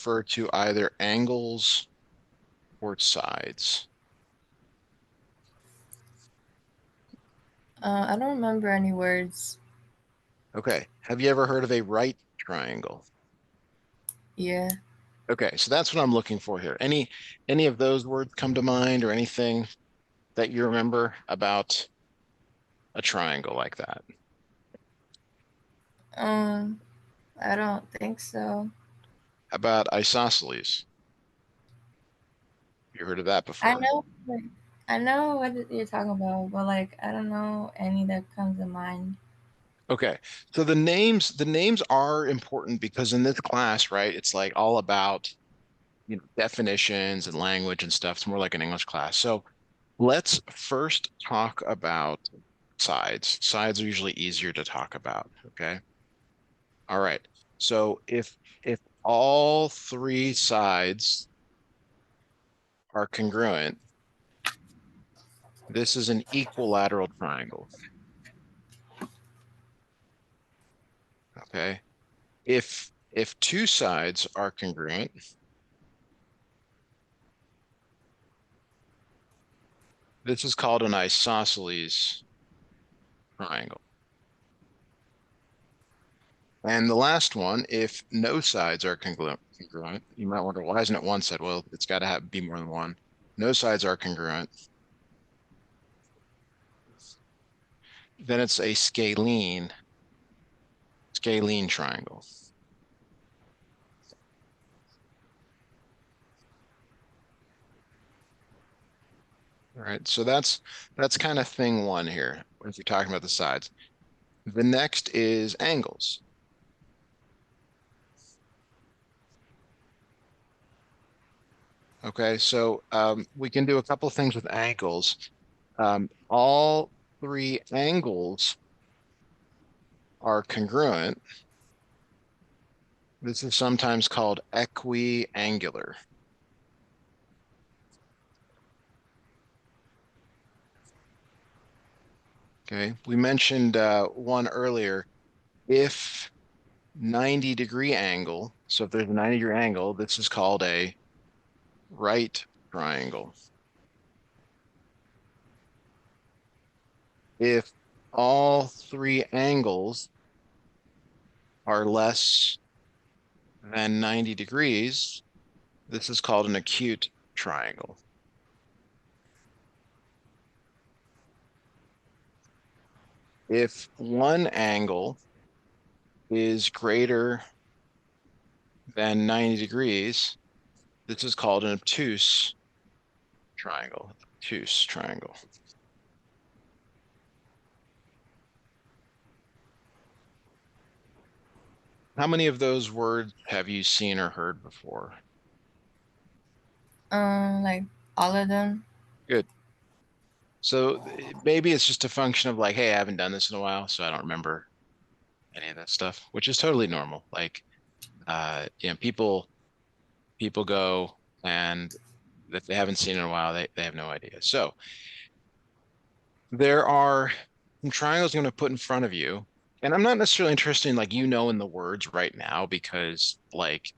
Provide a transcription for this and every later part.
refer to either angles or sides? I don't remember any words. Okay. Have you ever heard of a right triangle? Yeah. Okay, so that's what I'm looking for here. Any of those words come to mind or anything that you remember about a triangle like that? Um, I don't think so. About isosceles? You heard of that I before? know, like, I know what you're talking about, but like, I don't know any that comes to mind. Okay. So the names are important because in this class, right, it's like all about, definitions and language and stuff. It's more like an English class. So let's first talk about sides. Sides are usually easier to talk about, okay? All right. So if all three sides are congruent, this is an equilateral triangle, okay? If two sides are congruent, this is called an isosceles triangle. And the last one, if no sides are congruent, you might wonder, why isn't it one side? Well, it's got to be more than one. No sides are congruent, then it's a scalene triangle. All right, so that's kind of thing one here, if you're talking about the sides. The next is angles. Okay, so we can do a couple things with angles. All three angles are congruent. This is sometimes called equiangular. Okay, we mentioned one earlier. If 90-degree angle, so if there's a 90-degree angle, this is called a right triangle. If all three angles are less than 90 degrees, this is called an acute triangle. If one angle is greater than 90 degrees, this is called an obtuse triangle. Obtuse triangle. How many of those words have you seen or heard before? Like all of them. Good. So maybe it's just a function of like, hey, I haven't done this in a while, so I don't remember any of that stuff, which is totally normal. Like, people go and if they haven't seen it in a while, they have no idea. So there are some triangles I'm going to put in front of you. And I'm not necessarily interested in like in the words right now because like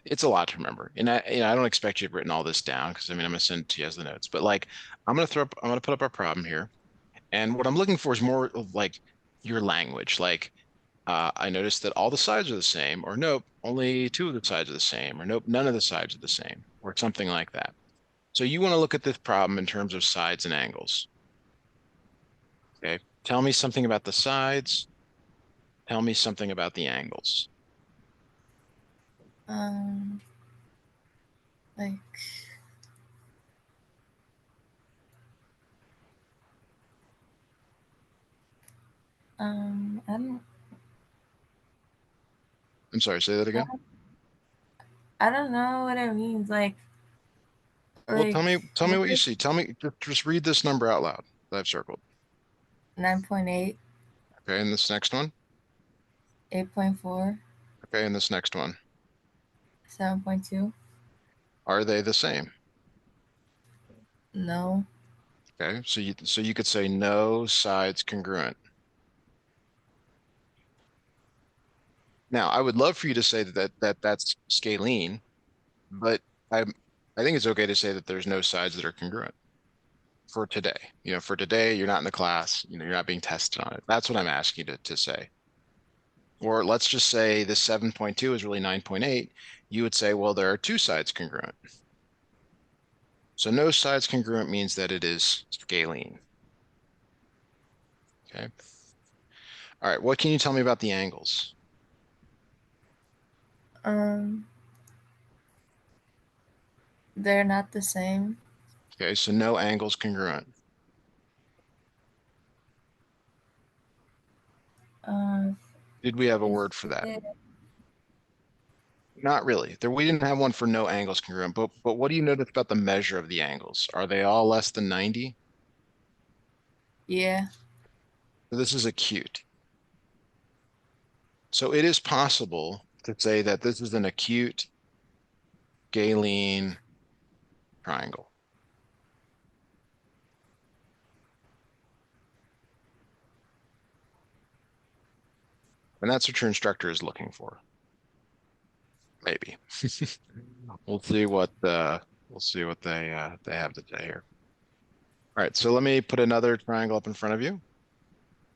it's a lot to remember. And I don't expect you to have written all this down because I mean I'm going to send it to you as the notes. But like I'm going to put up our problem here. And what I'm looking for is more of like your language. Like I noticed that all the sides are the same, or nope, only two of the sides are the same, or nope, none of the sides are the same, or something like that. So you want to look at this problem in terms of sides and angles. Okay. Tell me something about the sides. Tell me something about the angles. Um, like, I don't, I'm sorry, say that again. I don't know what it means. Well, Like, tell me what what you is see. Tell me, just read this number out loud that I've circled. 9.8, Okay, and this next one. 8.4, Okay, and this next one. 7.2? Are they the same? No. Okay, so you could say no sides congruent. Now, I would love for you to say that's scalene, but I I think it's okay to say that there's no sides that are congruent for today. For today, you're not in the class, you're not being tested on it. That's what I'm asking you to say. Or let's just say this 7.2 is really 9.8. You would say, well, there are two sides congruent. So no sides congruent means that it is scalene. Okay. All right. What can you tell me about the angles? Um, they're not the same. Okay. So no angles congruent. Uh, Did we have a is word for that? it? Not really. We didn't have one for no angles congruent, but what do you notice about the measure of the angles? Are they all less than 90? Yeah. So this is acute. So it is possible to say that this is an acute Galen triangle. And that's what your instructor is looking for. Maybe. We'll see what they have to say here. All right, so let me put another triangle up in front of you.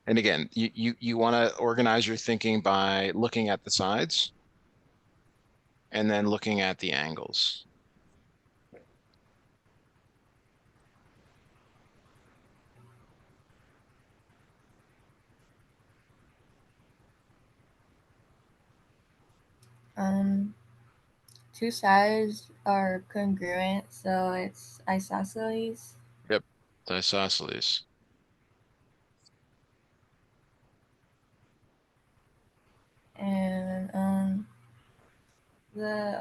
And again, you want to organize your thinking by looking at the sides and then looking at the angles. Um, two sides are congruent, so it's isosceles. Yep, isosceles. And the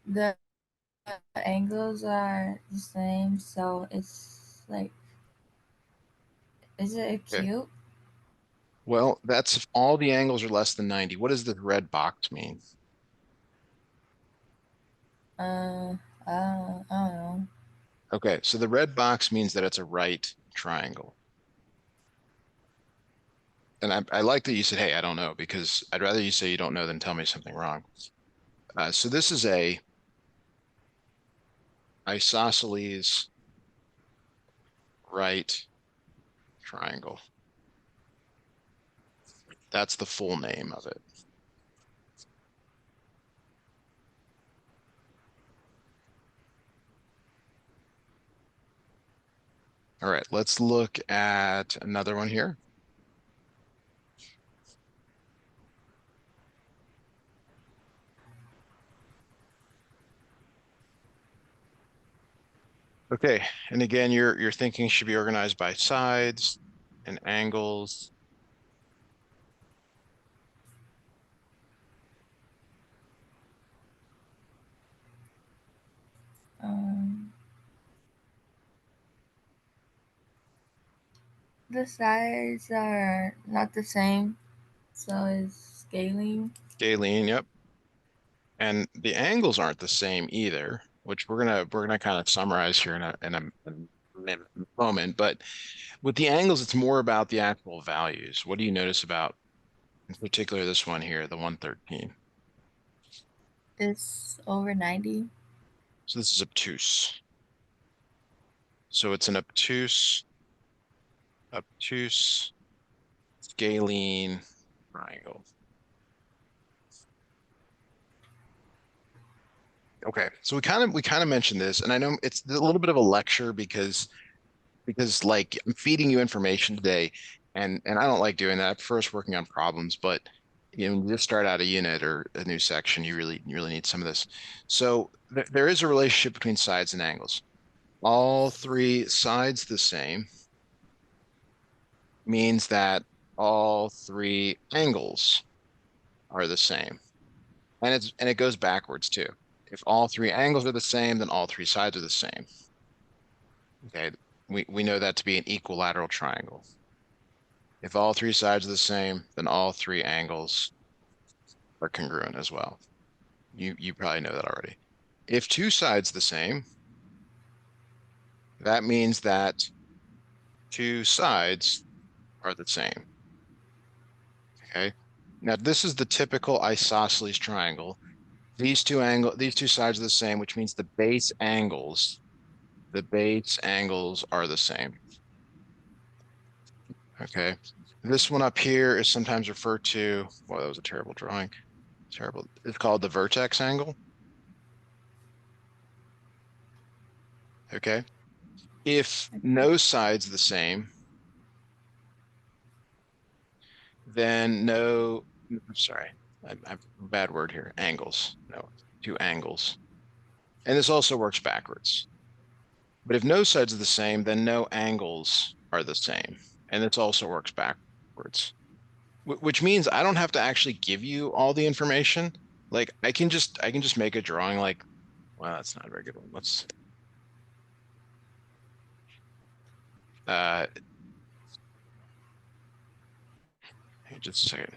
the angles are the same, so it's like, is it Okay. acute? Well, that's if all the angles are less than 90. What does the red box mean? Uh, I don't know. Okay, so the red box means that it's a right triangle. And I like that you said, hey, I don't know, because I'd rather you say you don't know than tell me something wrong. So this is a isosceles right triangle. That's the full name of it. All right, let's look at another one here. Okay, and again, your thinking should be organized by sides and angles. Um, the sides are not the same, so it's scaling. Galen, yep. And the angles aren't the same either, which we're gonna kind of summarize here in a moment. But with the angles, it's more about the actual values. What do you notice about, in particular, this one here, the 113? It's over 90. So this is obtuse. So it's an obtuse scalene triangle. Okay, so we kind of mentioned this, and I know it's a little bit of a lecture because like I'm feeding you information today, and I don't like doing that. I prefer us working on problems, but when you just start out a unit or a new section, you really need some of this. So there is a relationship between sides and angles. All three sides the same means that all three angles are the same. And it goes backwards too. If all three angles are the same, then all three sides are the same. Okay. We know that to be an equilateral triangle. If all three sides are the same, then all three angles are congruent as well. You probably know that already. If two sides the same, that means that two sides are the same. Okay. Now this is the typical isosceles triangle. these two sides are the same, which means the base angles are the same. Okay. This one up here is sometimes referred to, well, that was a terrible drawing. Terrible. It's called the vertex angle. Okay. If no side's the same, then no, I'm sorry, I'm a bad word here. Angles. No, two angles. And this also works backwards. But if no sides are the same, then no angles are the same. And this also works backwards, which means I don't have to actually give you all the information. Like I can just make a drawing like, well, that's not a very good one. Let's uh just a second.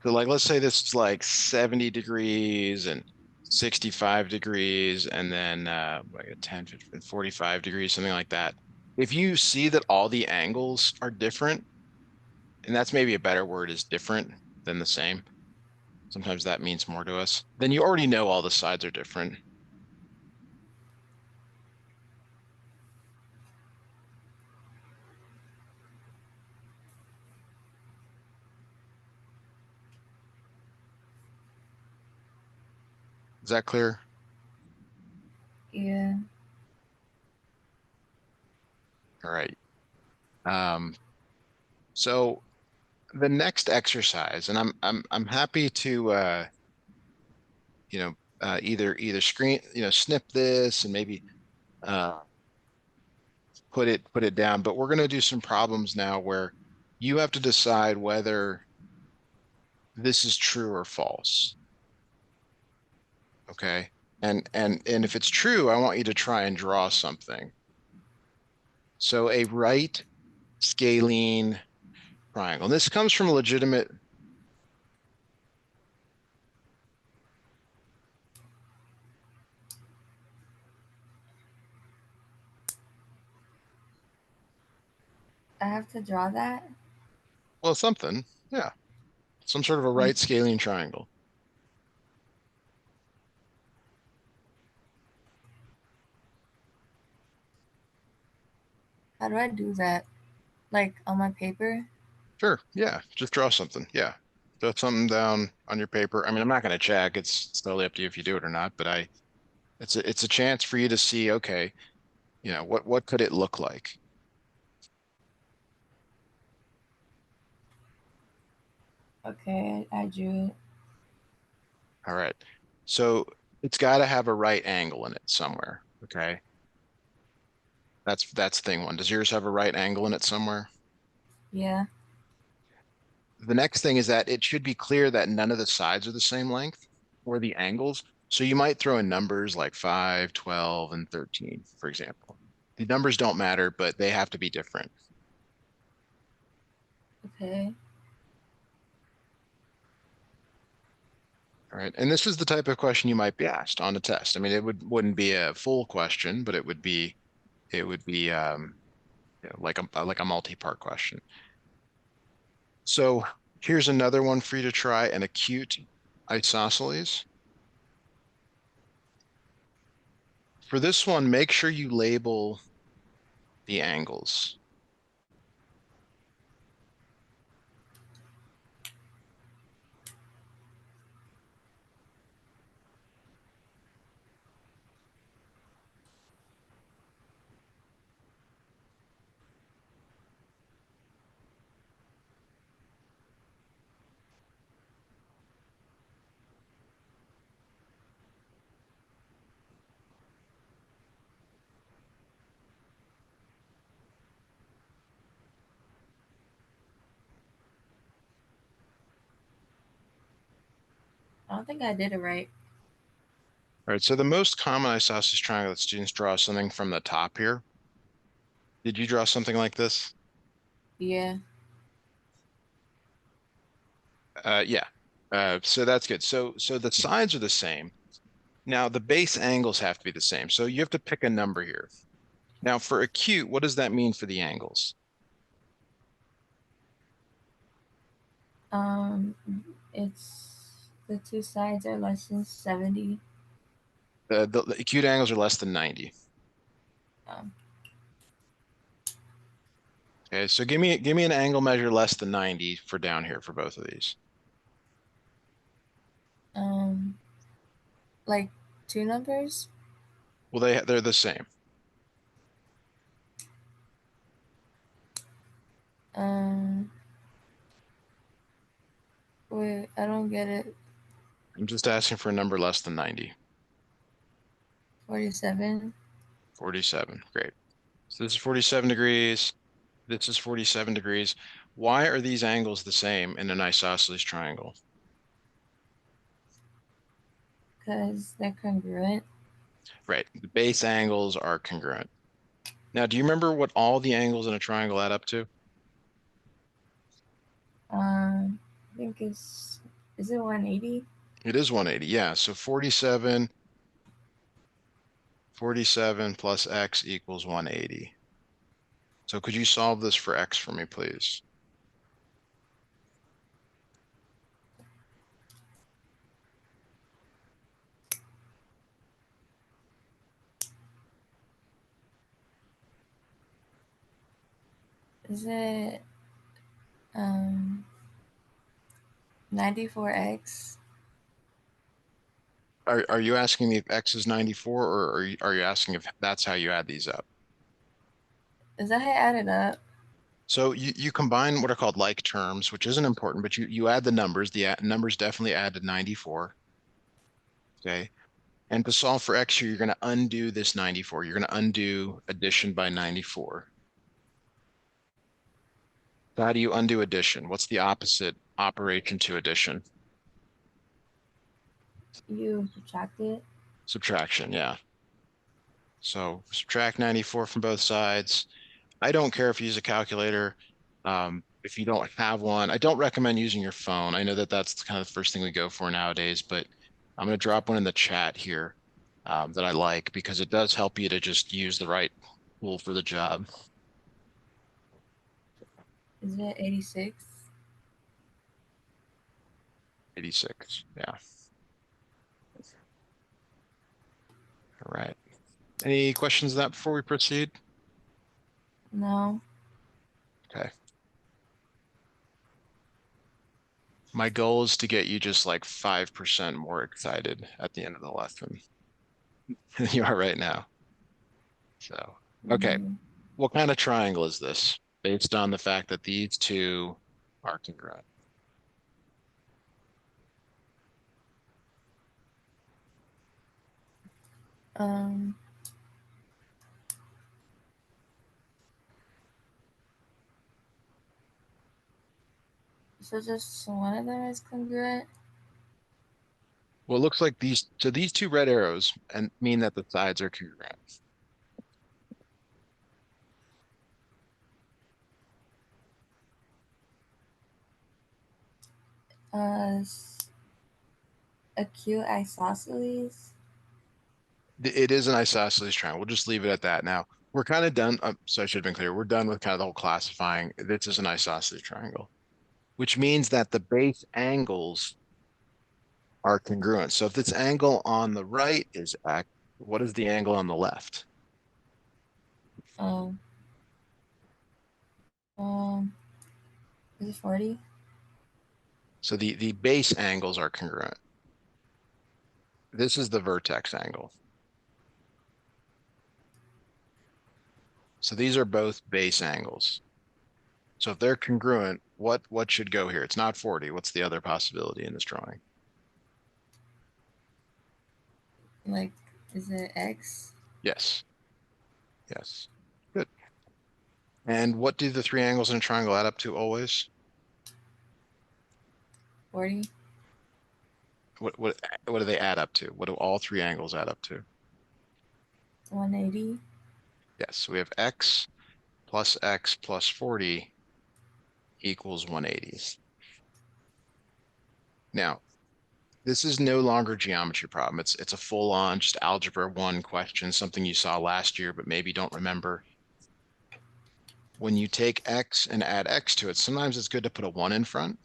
So like let's say this is like 70 degrees and 65 degrees and then like a 10, 15, 45 degrees, something like that. If you see that all the angles are different, and that's maybe a better word is different than the same. Sometimes that means more to us. Then you already know all the sides are different. Is that clear? Yeah. All right. Um, so the next exercise, and I'm happy to you know either screen snip this and maybe uh put it down, but we're going to do some problems now where you have to decide whether this is true or false. Okay. And if it's true, I want you to try and draw something. So a right scalene triangle. And this comes from a legitimate, I have to draw that. well, something. Yeah. Some sort of a right scalene triangle. How do I do that? Like on my paper? Sure. Yeah. Just draw something. Yeah. Draw something down on your paper. I mean, I'm not going to check. It's totally up to you if you do it or not, but it's a chance for you to see, okay, what could it look like? Okay, I drew it. All right. So it's got to have a right angle in it somewhere. Okay. That's thing one. Does yours have a right angle in it somewhere? Yeah. The next thing is that it should be clear that none of the sides are the same length or the angles. So you might throw in numbers like 5, 12, and 13, for example. The numbers don't matter, but they have to be different. Okay. All right. And this is the type of question you might be asked on a test. I mean, wouldn't be a full question, but it would be like a multi-part question. So here's another one for you to try, an acute isosceles. For this one, make sure you label the angles. I don't think I did it right. All right, so the most common isosceles triangle that students draw is something from the top here. Did you draw something like this? Yeah. Yeah. So that's good. So the sides are the same. Now the base angles have to be the same. So you have to pick a number here. Now, for acute, what does that mean for the angles? Um, it's the two sides are less than 70. The acute angles are less than 90. Um, Okay, so give me an angle measure less than 90 for down here for both of these. um, like two numbers. Well, they're the same. Um, wait, I don't get it. I'm just asking for a number less than 90. 47. 47. Great. So this is 47 degrees. This is 47 degrees. Why are these angles the same in an isosceles triangle? Because they're congruent. Right. The base angles are congruent. Now, do you remember what all the angles in a triangle add up to? I think it's is it 180? It is 180. Yeah. So 47 plus x equals 180. So could you solve this for x for me, please? Is it um 94x? Are you asking me if x is 94, or are you asking if that's how you add these up? Is that how I added up? So you combine what are called like terms, which isn't important, but you add the numbers. The numbers definitely add to 94. Okay. And to solve for x here, you're going to undo this 94. You're going to undo addition by 94. So how do you undo addition? What's the opposite operation to addition? You subtract it. Subtraction, yeah. So subtract 94 from both sides. I don't care if you use a calculator. If you don't have one, I don't recommend using your phone. I know that that's kind of the first thing we go for nowadays, but I'm going to drop one in the chat here that I like because it does help you to just use the right tool for the job. Is it 86? 86. Yeah. All right. Any questions on that before we proceed? No. Okay. My goal is to get you just like 5% more excited at the end of the lesson than you are right now. So, okay. Mm, What kind of triangle is this based on the fact that these two are congruent? um. So just one of them is congruent. Well, it looks like these two red arrows and mean that the sides are congruent. Acute isosceles. It is an isosceles triangle. We'll just leave it at that. Now, we're kind of done. So I should have been clear. We're done with kind of the whole classifying. This is an isosceles triangle, which means that the base angles are congruent. So if this angle on the right is x, what is the angle on the left? Um. Um. Is it 40? So the base angles are congruent. This is the vertex angle. So these are both base angles. So if they're congruent, what should go here? It's not 40. What's the other possibility in this drawing? Like, is it x? Yes. Yes. Good. And what do the three angles in a triangle add up to always? 40? What do they add up to? What do all three angles add up to? 180? Yes. So we have x plus 40 equals 180. Now, This is no longer geometry problem. It's a full-on just algebra one question, something you saw last year, but maybe don't remember. When you take x and add x to it, sometimes it's good to put a one in front.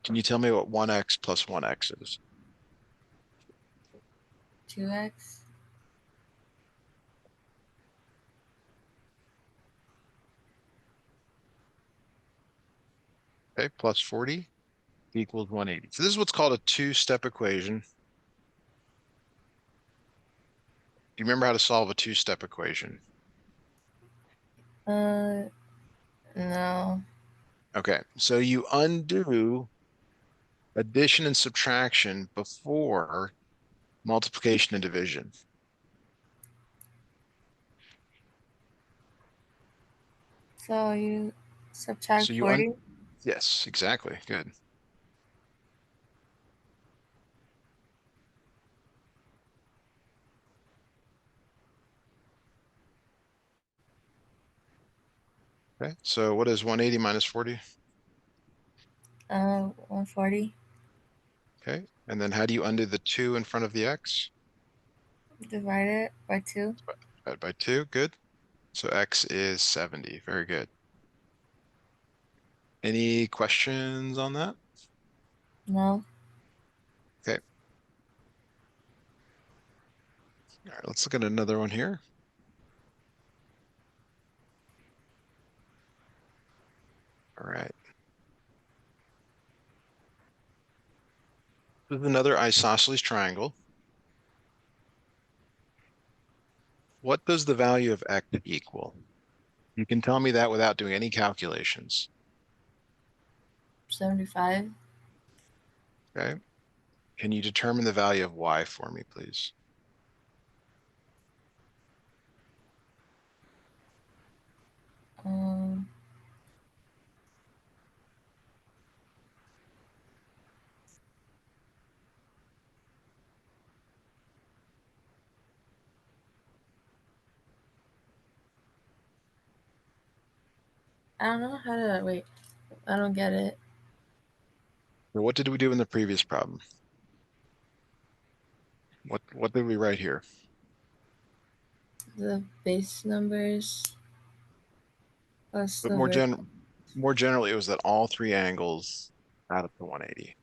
Can you tell me what 1x plus 1x is? 2x. Okay, plus 40 equals 180. So this is what's called a two-step equation. Do you remember how to solve a two-step equation? Uh, no. Okay, so you undo addition and subtraction before multiplication and division. So you subtract So you un 40? yes, exactly. Good. Okay, so what is 180 minus 40? 140. Okay, and then how do you undo the 2 in front of the x? Divide it by 2. Divide by 2, good. So x is 70, very good. Any questions on that? No. Okay, all right, let's look at another one here. All right, this is another isosceles triangle. What does the value of x equal? You can tell me that without doing any calculations. 75. Okay, can you determine the value of y for me, please? Um, I don't know how to. Wait. I don't get it. Or what did we do in the previous problem? What did we write here? The base numbers plus But the vertical. more generally, it was that all three angles add up to 180.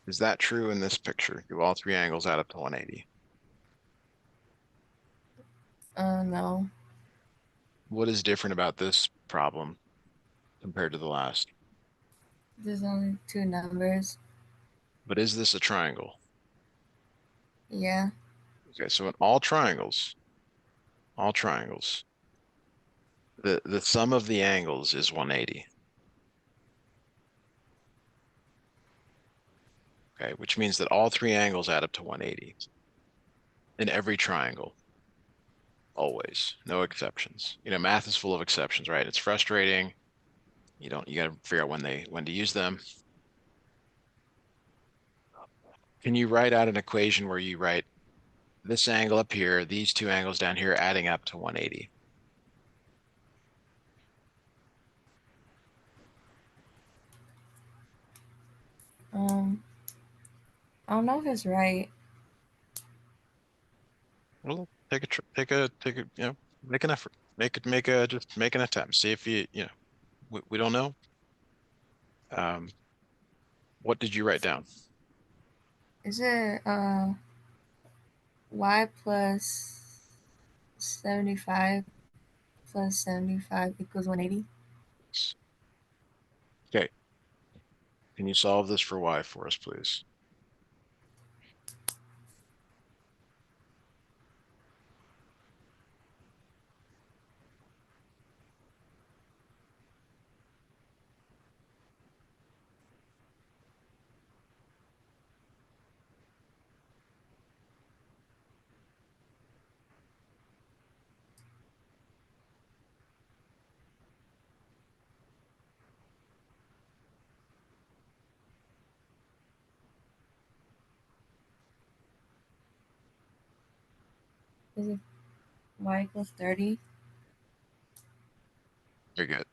Is that true in this picture? Do all three angles add up to 180? No. What is different about this problem compared to the last? There's only two numbers. But is this a triangle? Yeah. Okay, so in all triangles, the sum of the angles is 180. Okay, which means that all three angles add up to 180 in every triangle, always, no exceptions. Math is full of exceptions, right? It's frustrating. You got to figure out when to use them. Can you write out an equation where you write this angle up here, these two angles down here adding up to 180? Um, I don't know if it's right. Well, make an effort. Just make an attempt. See if we don't know. Um, what did you write down? Is it y plus 75 plus 75 equals 180? Okay. Can you solve this for y for us, please? Is it y equals 30? Very good.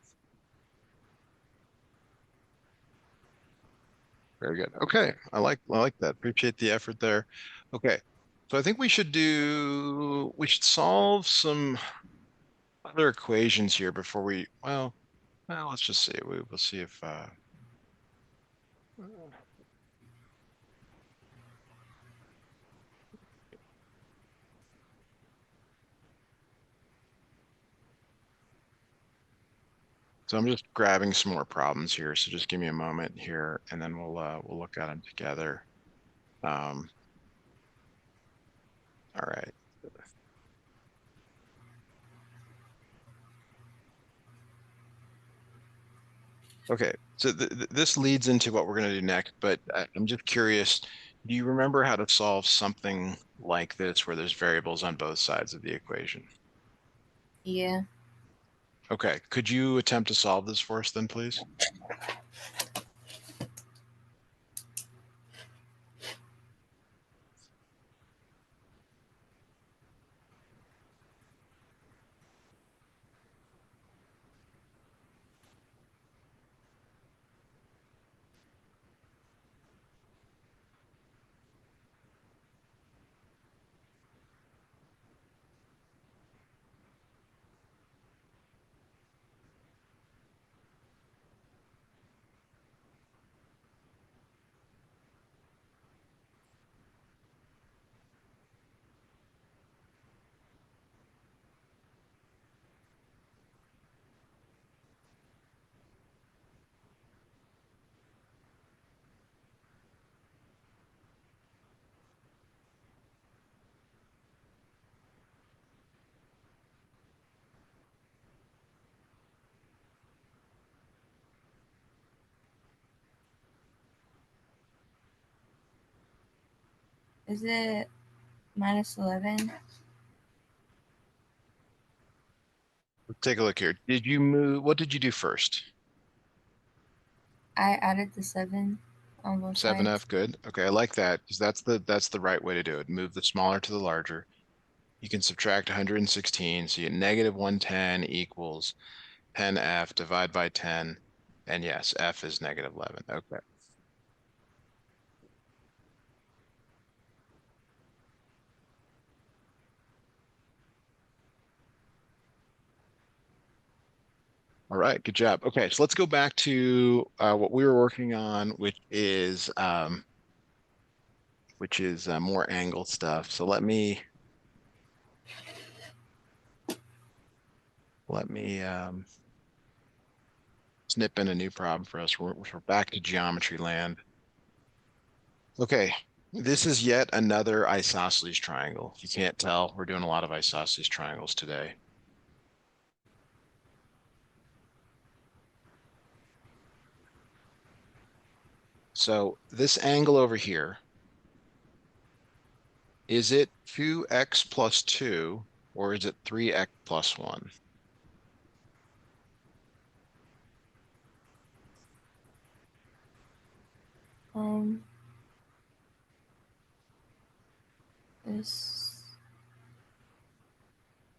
Very good. Okay. I like that. Appreciate the effort there. Okay. So I think we should solve some other equations here before well, let's just see. We'll see if so I'm just grabbing some more problems here. So just give me a moment here and then we'll look at them together. Um, all right. Okay. So this leads into what we're going to do next, but I'm just curious, do you remember how to solve something like this where there's variables on both sides of the equation? Yeah. Okay. Could you attempt to solve this for us then, please? Is it -11? Let's take a look here. Did you move? What did you do first? I added the 7 on both sides. 7F, good. Okay, I like that because that's the right way to do it. Move the smaller to the larger. You can subtract 116, so you get -110 equals 10F, divide by 10, and yes, F is -11. Okay. All right, good job. Okay, so let's go back to what we were working on, which is more angle stuff. So let me snip in a new problem for us. We're back to geometry land. Okay, this is yet another isosceles triangle. If you can't tell, we're doing a lot of isosceles triangles today. So this angle over here, is it 2x plus 2 or is it 3x plus 1? Um, it's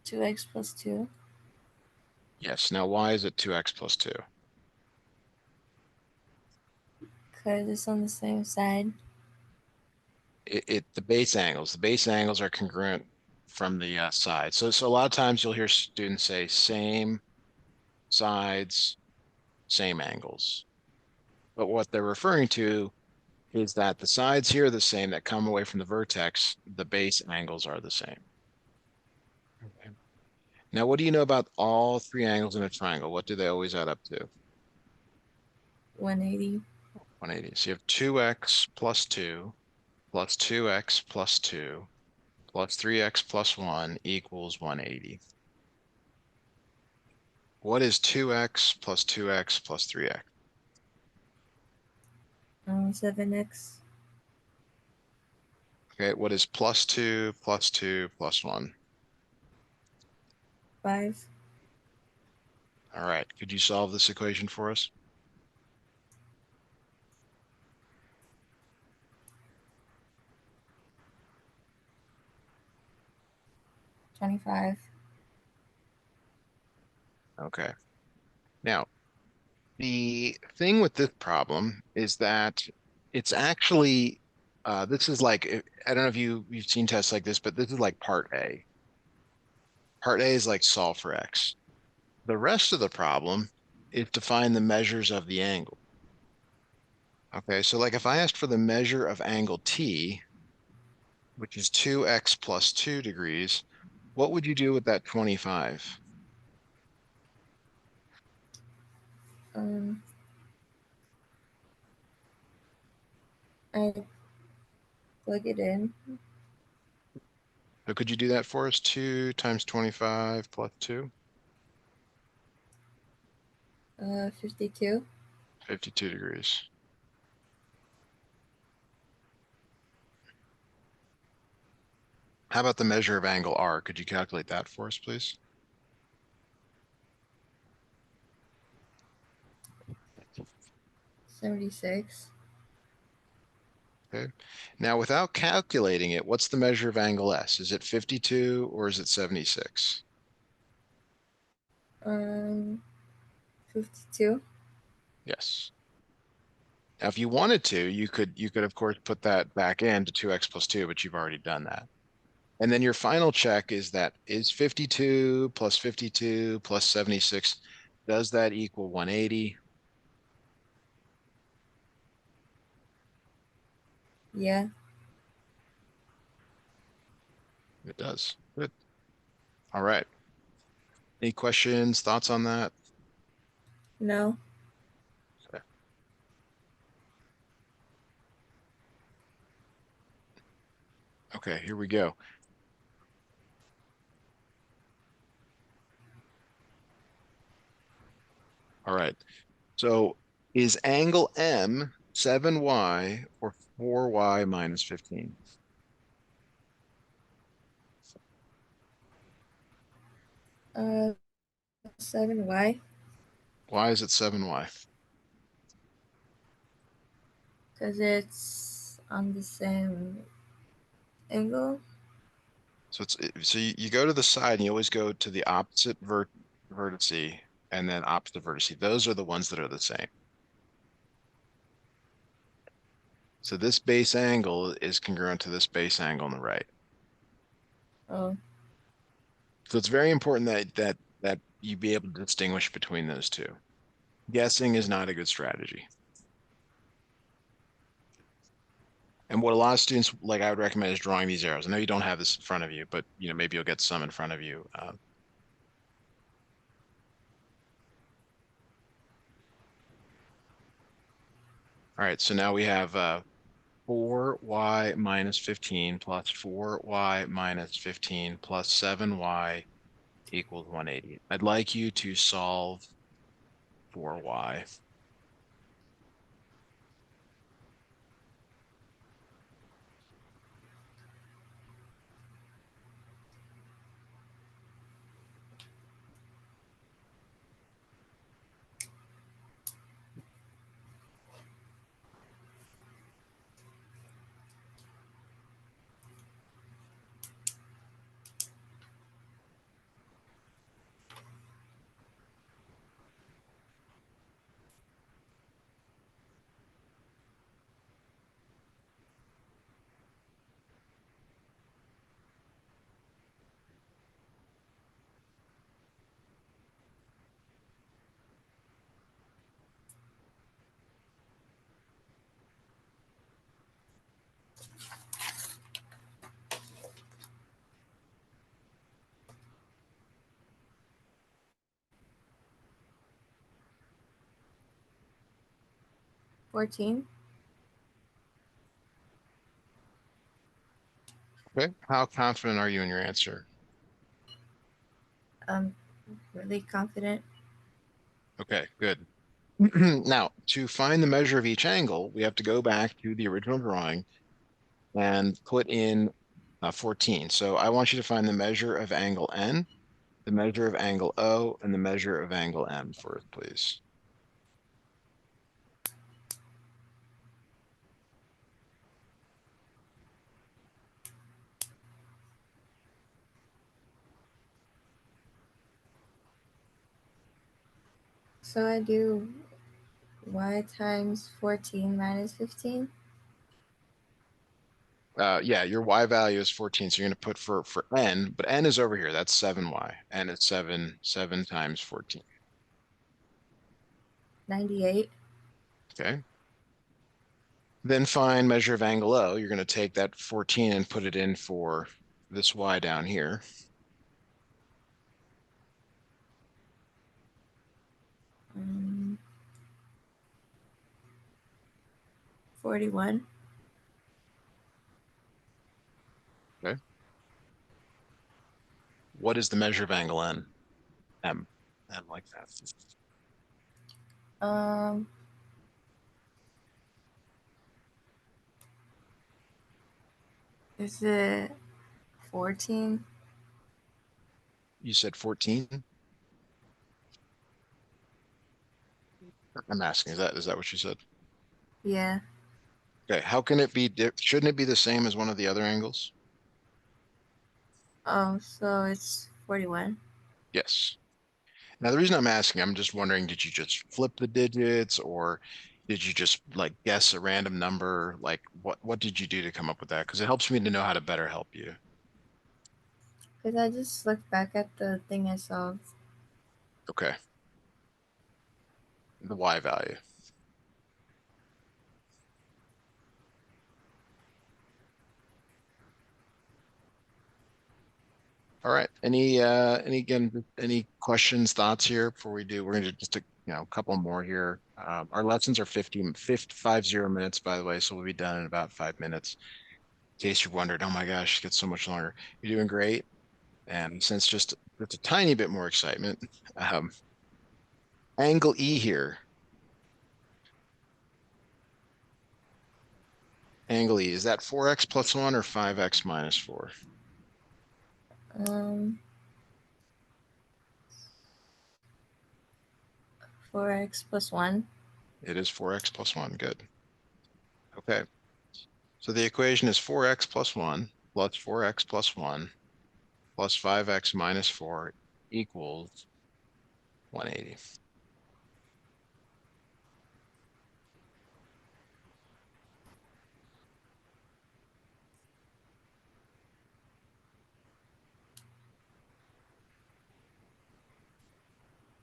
2x plus 2 Yes. Now, why is it 2x plus 2? because it's on the same side. The base angles are congruent from the side. So a lot of times you'll hear students say same sides, same angles. But what they're referring to is that the sides here are the same that come away from the vertex. The base angles are the same. Okay. Now, what do you know about all three angles in a triangle? What do they always add up to? 180. 180. So you have 2x plus 2 plus 2x plus 2 plus 3x plus 1 equals 180. What is 2x plus 2x plus 3x? 7x. Okay, what is plus 2 plus 2 plus 1? 5. All right, could you solve this equation for us? 25. Okay. Now, the thing with this problem is that It's actually this is like I don't know if you've seen tests like this, but this is like part A. Part A is like solve for x. The rest of the problem is to find the measures of the angle. Okay, so like if I asked for the measure of angle T, which is 2x plus 2 degrees, what would you do with that 25? Um, I plug it in. So could you do that for us? 2 times 25 plus 2? 52. 52 degrees. How about the measure of angle R? Could you calculate that for us, please? 76. Okay. Now, without calculating it, what's the measure of angle S? Is it 52 or is it 76? Um, 52. Yes. Now, if you wanted to, you could of course put that back into 2x plus 2, but you've already done that. And then your final check is that is 52 plus 52 plus 76, does that equal 180? Yeah. It does. Good. All right. Any questions, thoughts on that? No. Okay. Okay, here we go. All right. So is angle M 7y or 4y minus 15? Uh, 7y. Why is it 7y? Because it's on the same angle. So you go to the side and you always go to the opposite vertice and then opposite vertice. Those are the ones that are the same. So this base angle is congruent to this base angle on the right. Oh, So it's very important that you be able to distinguish between those two. Guessing is not a good strategy. And what a lot of students like I would recommend is drawing these arrows. I know you don't have this in front of you, but maybe you'll get some in front of you. All right, so now we have 4y minus 15 plus 4y minus 15 plus 7y equals 180. I'd like you to solve for y. 14. Okay, how confident are you in your answer? I'm really confident. Okay, good. Now, to find the measure of each angle, we have to go back to the original drawing and put in 14. So I want you to find the measure of angle N, the measure of angle O, and the measure of angle M for us, please. So I do y times 14 minus 15. Yeah, your y value is 14, so you're going to put for n, but n is over here. That's 7y. N is 7 times 14. 98. Okay. Then find measure of angle O. You're going to take that 14 and put it in for this y down here. 41. Okay. What is the measure of angle N? M. M like that. Um, is it 14? You said 14? I'm asking, is that what you said? Yeah. Okay. How can it be, shouldn't it be the same as one of the other angles? Oh, so it's 41. Yes. Now, the reason I'm asking, I'm just wondering, did you just flip the digits or did you just like guess a random number? Like what did you do to come up with that? Because it helps me to know how to better help you. Because I just looked back at the thing I solved. Okay. The Y value. All right. Any questions, thoughts here before we do? We're gonna do just a couple more here. Our lessons are 50 minutes, by the way, so we'll be done in about 5 minutes. In case you wondered, oh my gosh, it gets so much longer. You're doing great. And since just a tiny bit more excitement, um, angle E here. Angle E, is that 4x plus 1 or 5x minus 4? Um, 4x plus 1. It is 4x plus 1. Good. Okay. So the equation is 4x plus 1 plus 4x plus 1 plus 5x minus 4 equals 180.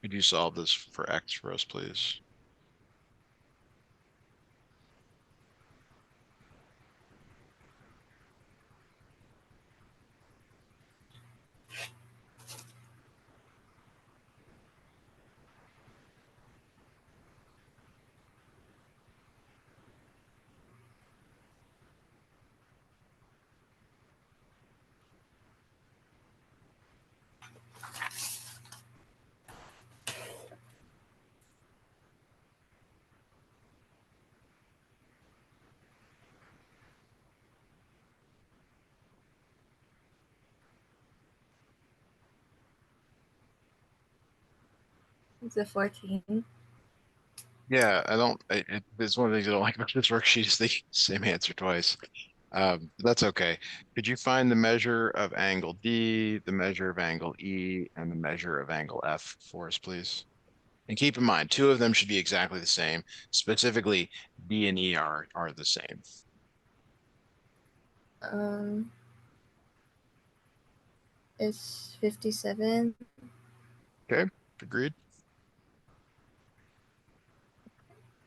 Could you solve this for x for us, please? It's a 14. Yeah, I don't. It's one of the things I don't like about this worksheet is the same answer twice. That's okay. Could you find the measure of angle D, the measure of angle E, and the measure of angle F for us, please? And keep in mind, two of them should be exactly the same. Specifically, D and E are the same. Um, it's 57 Okay, agreed.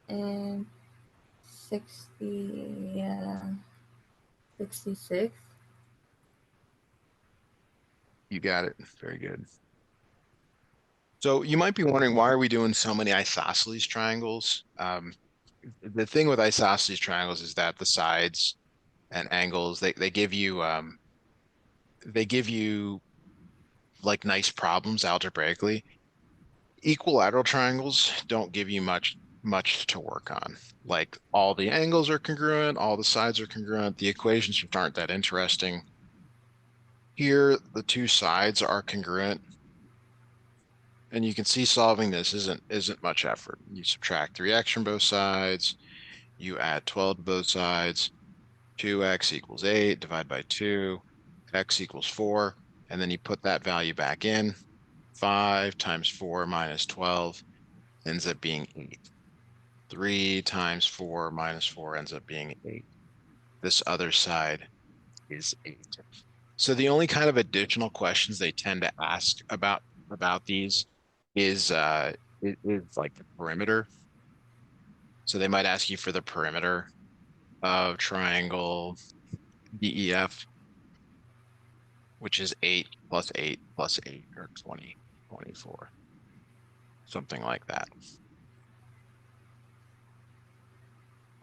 and 60, yeah, 66. You got it. Very good. So you might be wondering, why are we doing so many isosceles triangles? The thing with isosceles triangles is that the sides and angles they give you like nice problems algebraically. Equilateral triangles don't give you much to work on. Like all the angles are congruent, all the sides are congruent. The equations just aren't that interesting. Here, the two sides are congruent, and you can see solving this isn't much effort. You subtract 3x from both sides, you add 12 to both sides, 2x equals 8, divide by 2, x equals 4, and then you put that value back in. 5 times 4 minus 12 ends up being 8. 3 times 4 minus 4 ends up being 8. This other side is 8. So the only kind of additional questions they tend to ask about these is is like the perimeter. So they might ask you for the perimeter of triangle DEF, which is 8 plus 8 plus 8 or 20, 24, something like that.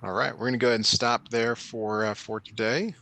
All right, we're going to go ahead and stop there for today.